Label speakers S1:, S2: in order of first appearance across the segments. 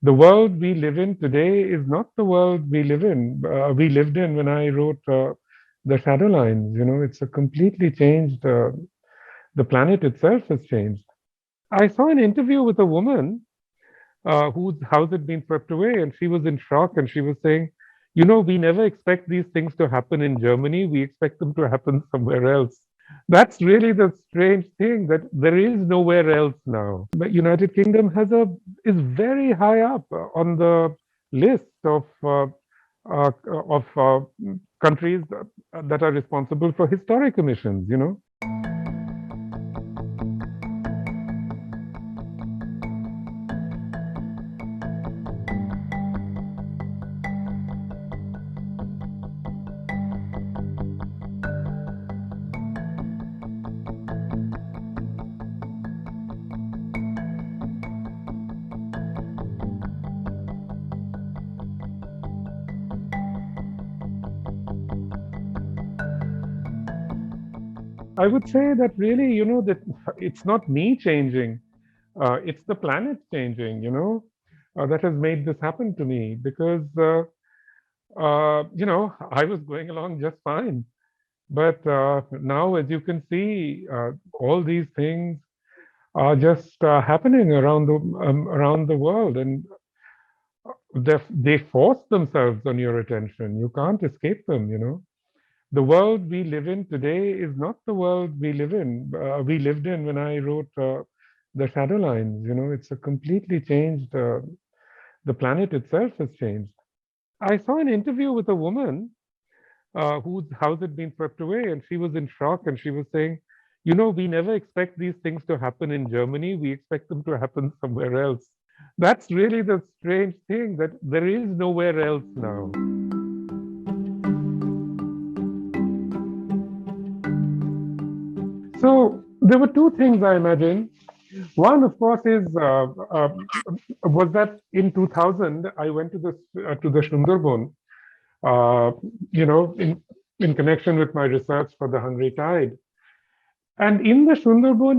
S1: The world we live in today is not the world we lived in when I wrote the shadow lines. It's a completely changed. The planet itself has changed. I saw an interview with a woman whose house had been swept away, and she was in shock, and she was saying, we never expect these things to happen in Germany. We expect them to happen somewhere else. That's really the strange thing, that there is nowhere else now. The United Kingdom is very high up on the list uh, of countries that are responsible for historic emissions. I would say that really, that it's not me changing, it's the planet changing, that has made this happen to me because, I was going along just fine. But now, as you can see, all these things are just happening around the world, and they force themselves on your attention. You can't escape them. The world we live in today is not the world we lived in when I wrote the shadow lines. It's a completely changed. The planet itself has changed. I saw an interview with a woman whose house had been swept away, and she was in shock, and she was saying, we never expect these things to happen in Germany. We expect them to happen somewhere else. That's really the strange thing, that there is nowhere else now. So there were two things I imagine. One, of course, is was that in 2000 I went to the Sundarban, uh, in connection with my research for the Hungry Tide. And in the Sundarban,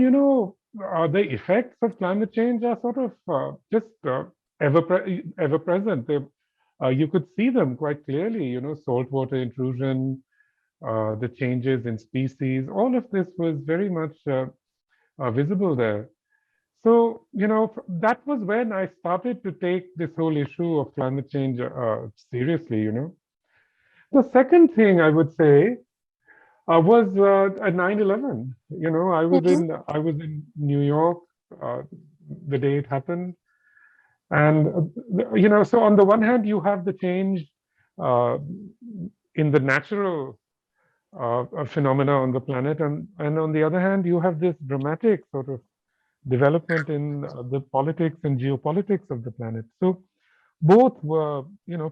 S1: the effects of climate change are sort of just ever present. You could see them quite clearly. Saltwater intrusion, the changes in species. All of this was very much visible there. So, that was when I started to take this whole issue of climate change seriously. The second thing I would say was at 9/11.
S2: Mhm.
S1: I was in New York uh, the day it happened, and so on the one hand you have the change uh, in the natural phenomena on the planet, and on the other hand you have this dramatic sort of development in the politics and geopolitics of the planet. So both were,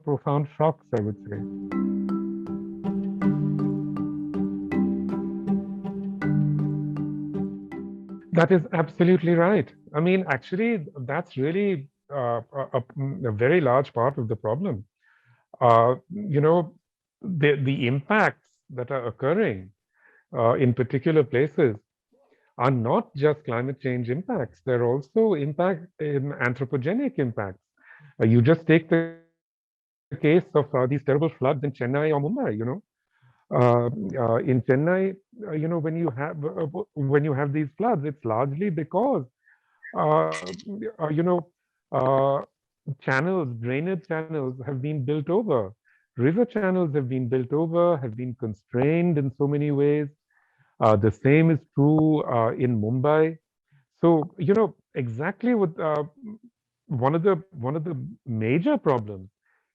S1: profound shocks, I would say. That is absolutely right. I mean, actually, that's really a very large part of the problem. The impacts that are occurring in particular places are not just climate change impacts. They're also anthropogenic impacts. You just take the case of these terrible floods in Chennai or Mumbai. In Chennai, when you have these floods, it's largely because uh, uh, you know uh, drainage channels have been built over. River channels have been built over, have been constrained in so many ways. The same is true in Mumbai. So, exactly what one of the major problems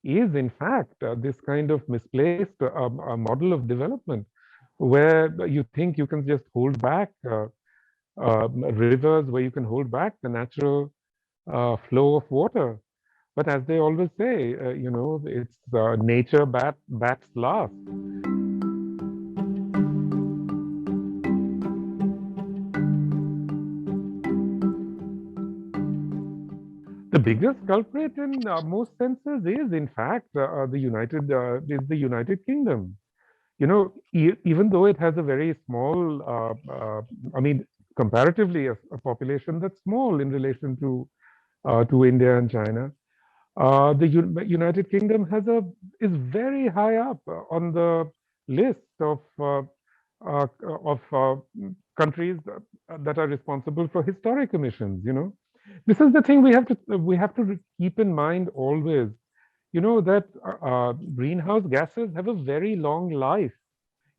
S1: is, in fact, this kind of misplaced model of development, where you think you can just hold back rivers, where you can hold back the natural flow of water. But as they always say, it's nature bats last. The biggest culprit in most senses is, in fact, the United Kingdom. Even though it has a very small, I mean, comparatively a population that's small in relation to India and China, United Kingdom is very high up on the list uh, of countries that are responsible for historic emissions. This is the thing we have to keep in mind always. That greenhouse gases have a very long life.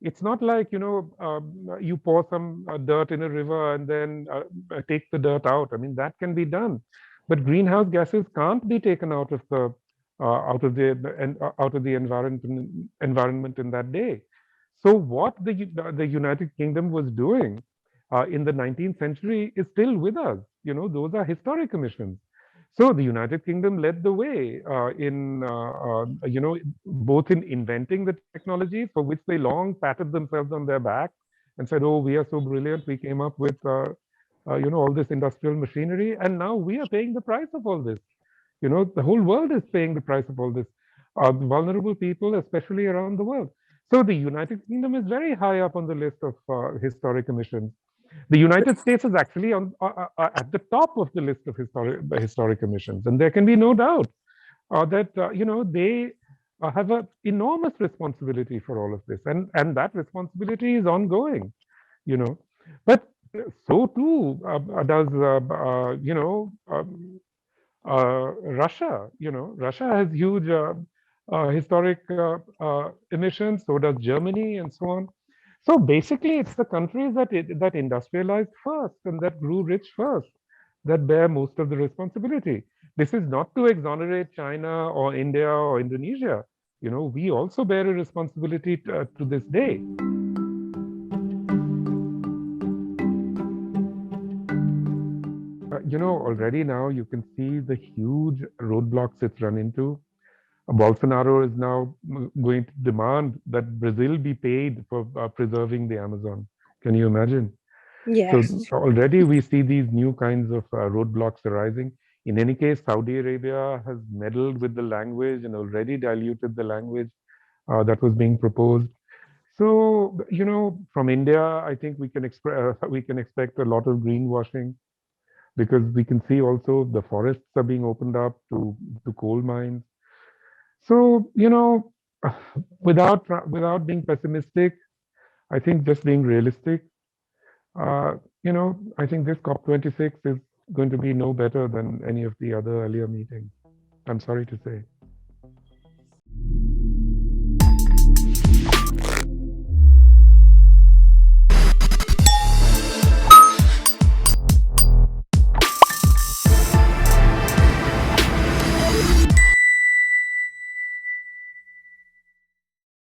S1: It's not like, you pour some dirt in a river and then take the dirt out. I mean, that can be done, but greenhouse gases can't be taken out of the environment in that day. So what the United Kingdom was doing in the 19th century is still with us. Those are historic emissions. So the United Kingdom led the way both in inventing the technology for which they long patted themselves on their back and said, "Oh, we are so brilliant. We came up with all this industrial machinery, and now we are paying the price of all this." The whole world is paying the price of all this. Vulnerable people, especially around the world. So the United Kingdom is very high up on the list of historic emissions. The United States is actually at the top of the list of historic emissions, and there can be no doubt that they have an enormous responsibility for all of this, and that responsibility is ongoing. You know, but so too does Russia. Russia has huge historic emissions. So does Germany, and so on. So basically, it's the countries that industrialized first and that grew rich first that bear most of the responsibility. This is not to exonerate China or India or Indonesia. We also bear a responsibility to this day. Already now you can see the huge roadblocks it's run into. Bolsonaro is now going to demand that Brazil be paid for preserving the Amazon. Can you imagine? So
S2: Yes.
S1: already we see these new kinds of roadblocks arising. In any case, Saudi Arabia has meddled with the language and already diluted the language that was being proposed. So, from India, I think we can expect a lot of greenwashing, because we can see also the forests are being opened up to coal mines. So, without being pessimistic, I think just being realistic, I think this COP26 is going to be no better than any of the other earlier meetings. I'm sorry to say.